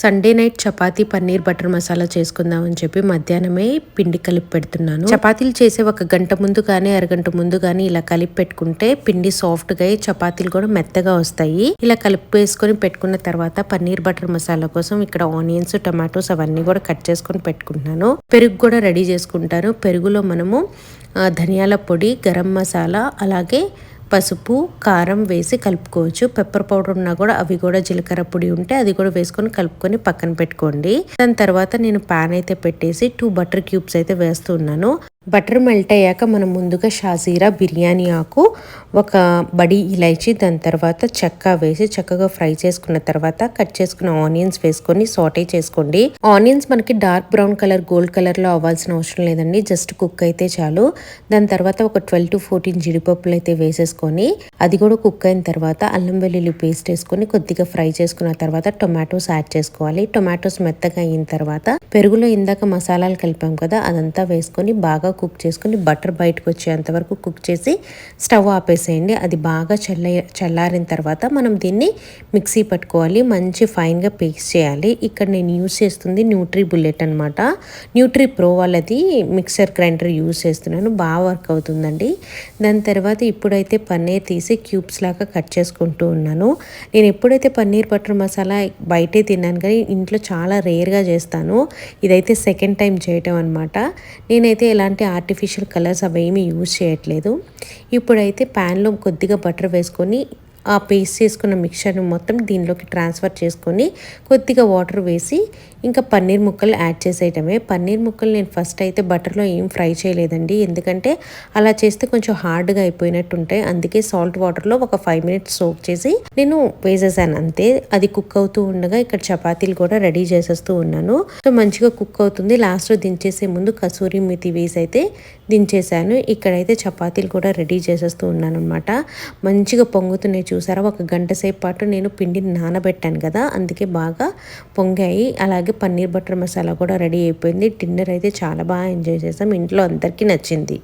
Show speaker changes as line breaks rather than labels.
Sunday night chapati paneer butter masala చేసుకుందాం అని చెప్పి మధ్యాహ్నమే పిండి కలిపి పెడుతున్నాను. చపాతీలు చేసే ఒక గంట ముందు కానీ అరగంట ముందు కానీ ఇలా కలిపి పెట్టుకుంటే పిండి సాఫ్ట్గా అయ్యి చపాతీలు కూడా మెత్తగా వస్తాయి. ఇలా కలిపి వేసుకొని పెట్టుకున్న తర్వాత పన్నీర్ బటర్ మసాలా కోసం ఇక్కడ ఆనియన్స్, టమాటోస్ అవన్నీ కూడా కట్ చేసుకొని పెట్టుకుంటున్నాను. పెరుగు కూడా రెడీ చేసుకుంటాను. పెరుగులో మనము ధనియాల పొడి, గరం మసాలా, అలాగే పసుపు, కారం వేసి కలుపుకోవచ్చు. పెప్పర్ పౌడర్ ఉన్నా కూడా అవి కూడా, జీలకర్ర పొడి ఉంటే అది కూడా వేసుకొని కలుపుకొని పక్కన పెట్టుకోండి. దాని తర్వాత నేను ప్యాన్ అయితే పెట్టేసి 2 బటర్ క్యూబ్స్ అయితే వేస్తున్నాను. బటర్ మెల్ట్ అయ్యాక మనం ముందుగా షాజీరా, బిర్యానీ ఆకు, ఒక బడి ఇలైచి, దాని తర్వాత చెక్క వేసి చక్కగా ఫ్రై చేసుకున్న తర్వాత కట్ చేసుకున్న ఆనియన్స్ వేసుకొని సాటే చేసుకోండి. ఆనియన్స్ మనకి dark brown colour, gold colour లో అవ్వాల్సిన అవసరం లేదండి, జస్ట్ కుక్ అయితే చాలు. దాని తర్వాత ఒక 12 to 14 జీడిపప్పులు అయితే వేసేసుకొని అది కూడా కుక్ అయిన తర్వాత అల్లం వెల్లుల్లి పేస్ట్ వేసుకొని కొద్దిగా ఫ్రై చేసుకున్న తర్వాత టొమాటోస్ యాడ్ చేసుకోవాలి. టొమాటోస్ మెత్తగా అయిన తర్వాత పెరుగులో ఇందాక మసాలాలు కలిపాం కదా, అదంతా వేసుకొని బాగా కుక్ చేసుకొని బటర్ బయటకు వచ్చేంత వరకు కుక్ చేసి స్టవ్ ఆపేసేయండి. అది బాగా చల్లారిన తర్వాత మనం దీన్ని మిక్సీ పట్టుకోవాలి. మంచి ఫైన్గా పేస్ట్ చేయాలి. ఇక్కడ నేను యూజ్ చేస్తుంది న్యూట్రీ బుల్లెట్ అనమాట. న్యూట్రీ ప్రో వాళ్ళది మిక్సర్ గ్రైండర్ యూజ్ చేస్తున్నాను, బాగా వర్క్ అవుతుందండి. దాని తర్వాత ఇప్పుడైతే పన్నీర్ తీసి క్యూబ్స్ లాగా కట్ చేసుకుంటూ ఉన్నాను. నేను ఎప్పుడైతే పన్నీర్ బటర్ మసాలా బయటే తిన్నాను కానీ ఇంట్లో చాలా రేర్గా చేస్తాను. ఇదైతే సెకండ్ టైం చేయటం అనమాట. నేనైతే ఎలాంటి ఆర్టిఫిషియల్ కలర్స్ అవేమీ యూజ్ చేయట్లేదు. ఇప్పుడైతే ప్యాన్లో కొద్దిగా బటర్ వేసుకొని ఆ పేస్ట్ చేసుకున్న మిక్చర్ని మొత్తం దీనిలోకి ట్రాన్స్ఫర్ చేసుకొని కొద్దిగా వాటర్ వేసి ఇంకా పన్నీర్ ముక్కలు యాడ్ చేసేయటమే. పన్నీర్ ముక్కలు నేను ఫస్ట్ అయితే బటర్లో ఏం ఫ్రై చేయలేదండి, ఎందుకంటే అలా చేస్తే కొంచెం హార్డ్గా అయిపోయినట్టు ఉంటాయి. అందుకే సాల్ట్ వాటర్లో ఒక 5 minutes సోక్ చేసి నేను వేసేసాను అంతే. అది కుక్ అవుతూ ఉండగా ఇక్కడ చపాతీలు కూడా రెడీ చేసేస్తూ ఉన్నాను. సో మంచిగా కుక్ అవుతుంది. లాస్ట్లో దించేసే ముందు కసూరి మెతి వేసి అయితే దించేసాను. ఇక్కడైతే చపాతీలు కూడా రెడీ చేసేస్తూ ఉన్నాను అనమాట. మంచిగా పొంగుతున్నాయి చూసారా. ఒక గంట సేపు పాటు నేను పిండిని నానబెట్టాను కదా, అందుకే బాగా పొంగాయి. అలాగే పన్నీర్ బటర్ మసాలా కూడా రెడీ అయిపోయింది. డిన్నర్ అయితే చాలా బాగా ఎంజాయ్ చేసాం, ఇంట్లో అందరికీ నచ్చింది.